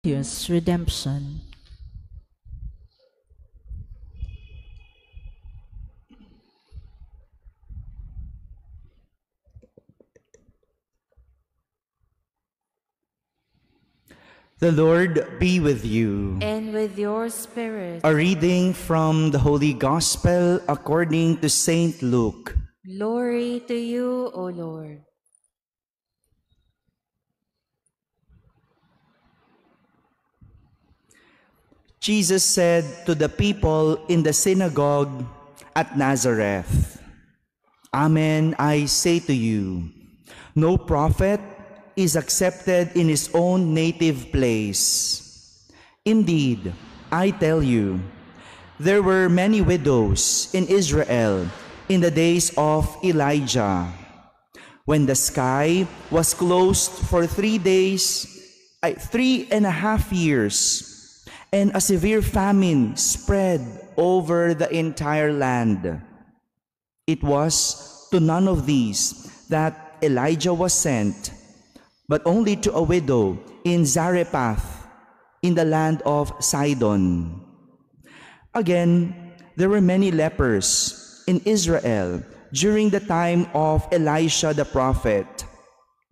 His redemption. The Lord be with you. And with your spirit. A reading from the Holy Gospel according to Saint Luke. Glory to you, O Lord. Jesus said to the people in the synagogue at Nazareth, "Amen, I say to you, no prophet is accepted in his own native place. Indeed, I tell you, there were many widows in Israel in the days of Elijah, when the sky was closed for 3.5 years, and a severe famine spread over the entire land. It was to none of these that Elijah was sent, but only to a widow in Zarephath, in the land of Sidon. Again, there were many lepers in Israel during the time of Elisha the prophet,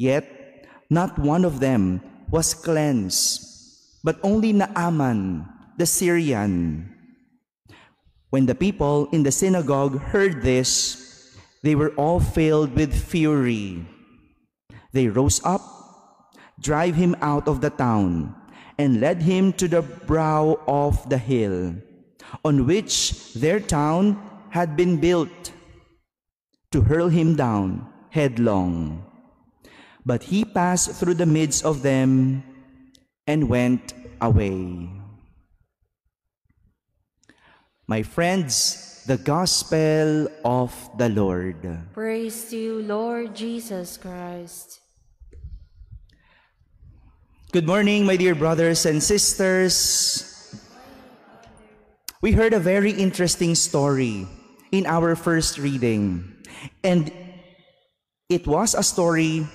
yet not one of them was cleansed, but only Naaman the Syrian. When the people in the synagogue heard this, they were all filled with fury. They rose up, drove him out of the town, and led him to the brow of the hill, on which their town had been built, to hurl him down headlong. But he passed through the midst of them and went away." My friends, the Gospel of the Lord. Praise to you, Lord Jesus Christ. Good morning, my dear brothers and sisters. We heard a very interesting story in our first reading, and it was a story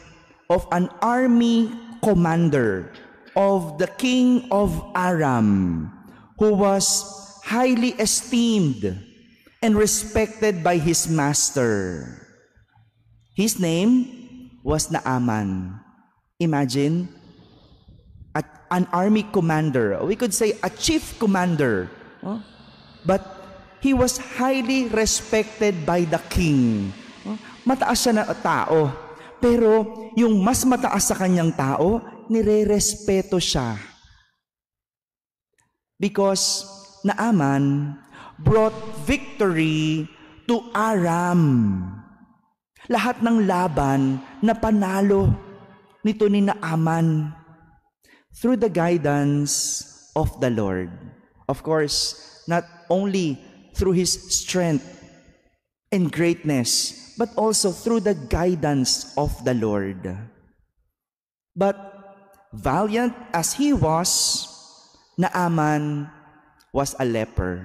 of an army commander of the king of Aram, who was highly esteemed and respected by his master. His name was Naaman. Imagine, an army commander, we could say a chief commander, but he was highly respected by the king. Mataas siya na tao, pero yung mas mataas sa kanyang tao, nire-respeto siya. Because Naaman brought victory to Aram. Lahat ng laban na panalo nito ni Naaman through the guidance of the Lord. Of course, not only through his strength and greatness, but also through the guidance of the Lord. But valiant as he was, Naaman was a leper.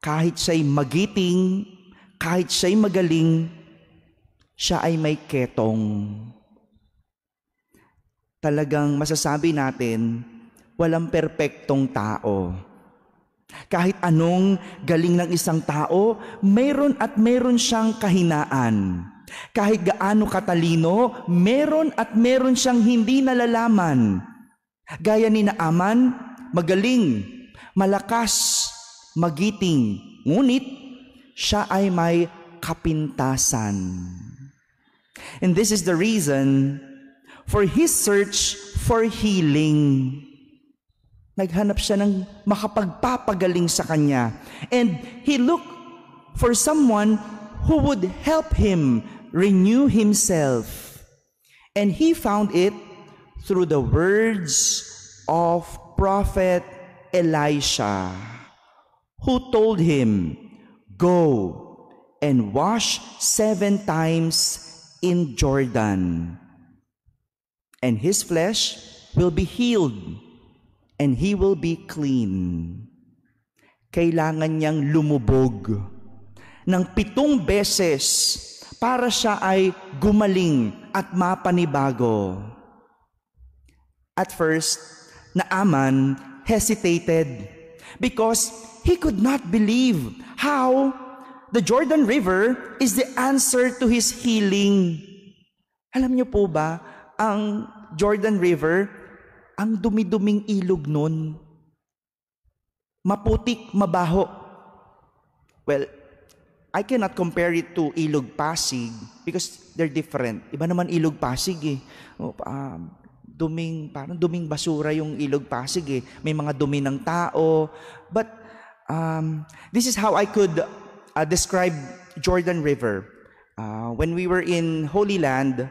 Kahit siya'y magiting, kahit siya'y magaling, siya ay may ketong. Talagang masasabi natin, walang perpektong tao. Kahit anong galing ng isang tao, meron at meron siyang kahinaan. Kahit gaano katalino, meron at meron siyang hindi nalalaman. Gaya ni Naaman, magaling, malakas, magiting, ngunit siya ay may kapintasan. And this is the reason for his search for healing. Naghanap siya ng makapagpapagaling sa kanya. And he looked for someone who would help him renew himself. And he found it through the words of Prophet Elisha, who told him, "Go and wash 7 times in Jordan, and his flesh will be healed, and he will be clean." Kailangan niyang lumubog ng 7 beses para siya ay gumaling at mapanibago. At first, Naaman hesitated because he could not believe how the Jordan River is the answer to his healing. Alam niyo po ba, ang Jordan River, ang dumi-duming ilog nun. Maputik, mabaho. Well, I cannot compare it to Ilog Pasig because they're different. Iba naman Ilog Pasig eh. Parang duming basura yung Ilog Pasig eh. May mga dumi ng tao. But this is how I could describe Jordan River. When we were in Holy Land,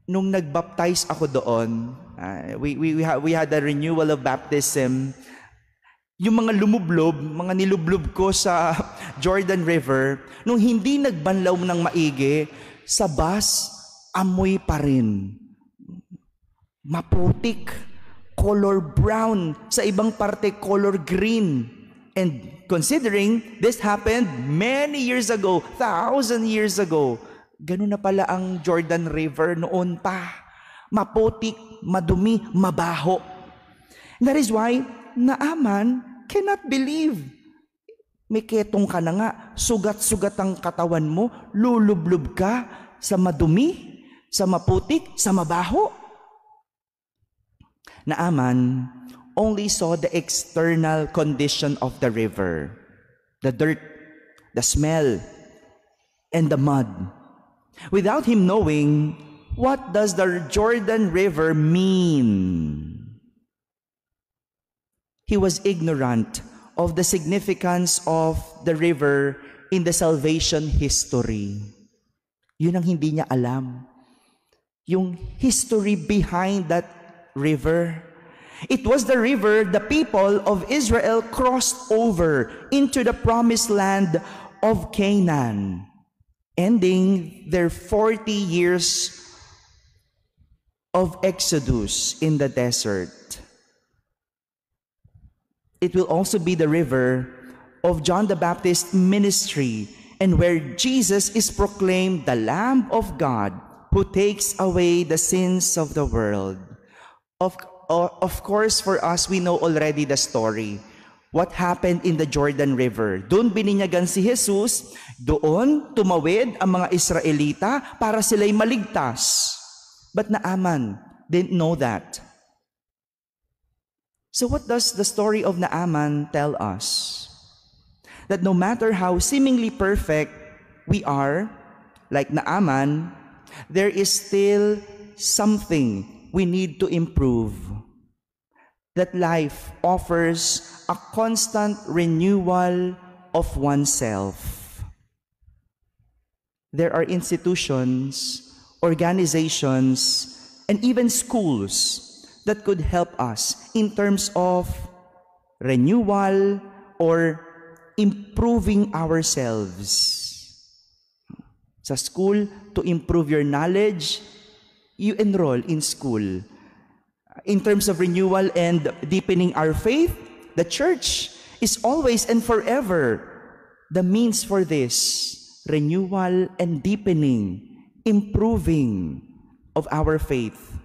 nung nagbaptize ako doon, we had a renewal of baptism. Yung mga lumublob, mga nilublob ko sa Jordan River, nung hindi nagbanlaw ng maigi, sa bus, amoy pa rin. Maputik, color brown, sa ibang parte color green. And considering this happened many years ago, 1,000 years ago, ganun na pala ang Jordan River noon pa. Maputik, madumi, mabaho. And that is why Naaman cannot believe. May ketong ka na nga, sugat-sugat ang katawan mo, lulublob ka sa madumi, sa maputik, sa mabaho. Naaman only saw the external condition of the river, the dirt, the smell, and the mud, without him knowing what does the Jordan River mean. He was ignorant of the significance of the river in the salvation history. Yun ang hindi niya alam. Yung history behind that river. It was the river the people of Israel crossed over into the promised land of Canaan, ending their 40 years of exodus in the desert. It will also be the river of John the Baptist's ministry, and where Jesus is proclaimed the Lamb of God who takes away the sins of the world. Of course, for us, we know already the story. What happened in the Jordan River? Doon bininyagan si Jesus, doon tumawid ang mga Israelita para sila'y maligtas. But Naaman didn't know that. So what does the story of Naaman tell us? That no matter how seemingly perfect we are, like Naaman, there is still something we need to improve. That life offers a constant renewal of oneself. There are institutions, organizations, and even schools that could help us in terms of renewal or improving ourselves. Sa school, to improve your knowledge, you enroll in school. In terms of renewal and deepening our faith, the church is always and forever the means for this renewal and deepening, improving of our faith.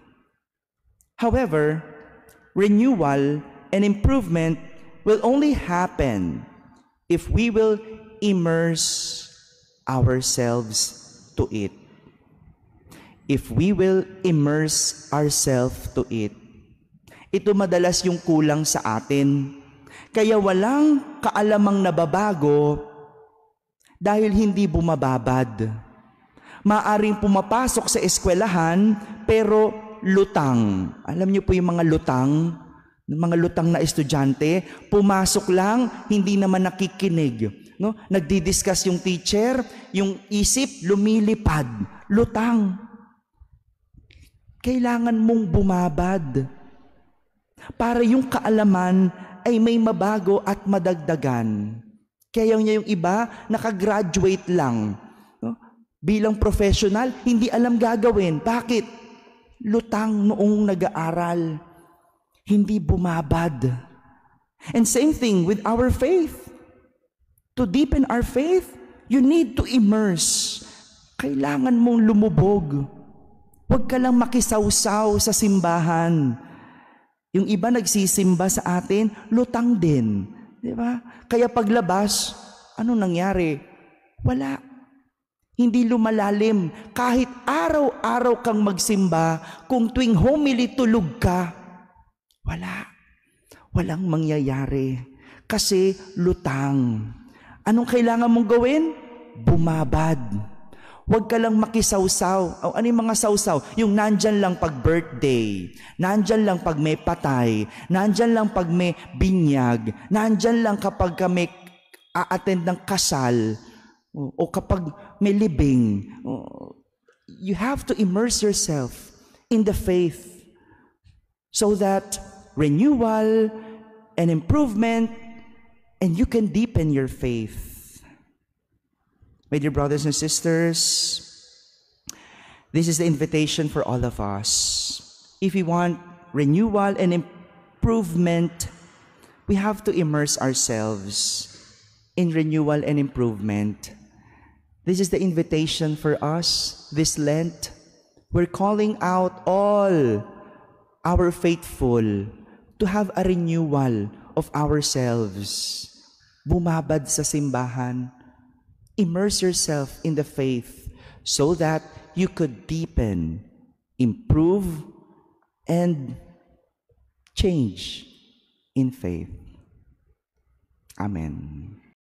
However, renewal and improvement will only happen if we will immerse ourselves to it. If we will immerse ourselves to it. Ito madalas yung kulang sa atin. Kaya walang kaalamang nababago dahil hindi bumababad. Maaring pumapasok sa eskwelahan pero lutang. Alam niyo po yung mga lutang na estudyante, pumasok lang, hindi naman nakikinig. No? Nagdi-discuss yung teacher, yung isip lumilipad. Lutang. Kailangan mong bumabad para yung kaalaman ay may mabago at madagdagan. Kaya yung iba, nakagraduate lang. No? Bilang professional, hindi alam gagawin. Bakit? Lutang noong nag-aaral. Hindi bumabad. And same thing with our faith. To deepen our faith, you need to immerse. Kailangan mong lumubog. Huwag ka lang makisawsaw sa simbahan. Yung iba nagsisimba sa atin, lutang din. Di ba? Kaya paglabas, ano nangyari? Wala. Hindi lumalalim. Kahit araw-araw kang magsimba, kung tuwing homily tulog ka, wala. Walang mangyayari. Kasi lutang. Anong kailangan mong gawin? Bumabad. Huwag ka lang makisawsaw. Ano yung mga sawsaw? Yung nandyan lang pag birthday, nandyan lang pag may patay, nandyan lang pag may binyag, nandyan lang kapag may a-attend ng kasal, o kapag may libing. You have to immerse yourself in the faith so that renewal and improvement, and you can deepen your faith. My dear brothers and sisters, this is the invitation for all of us. If we want renewal and improvement, we have to immerse ourselves in renewal and improvement. This is the invitation for us this Lent. We're calling out all our faithful to have a renewal of ourselves. Bumabad sa simbahan. Immerse yourself in the faith so that you could deepen, improve, and change in faith. Amen.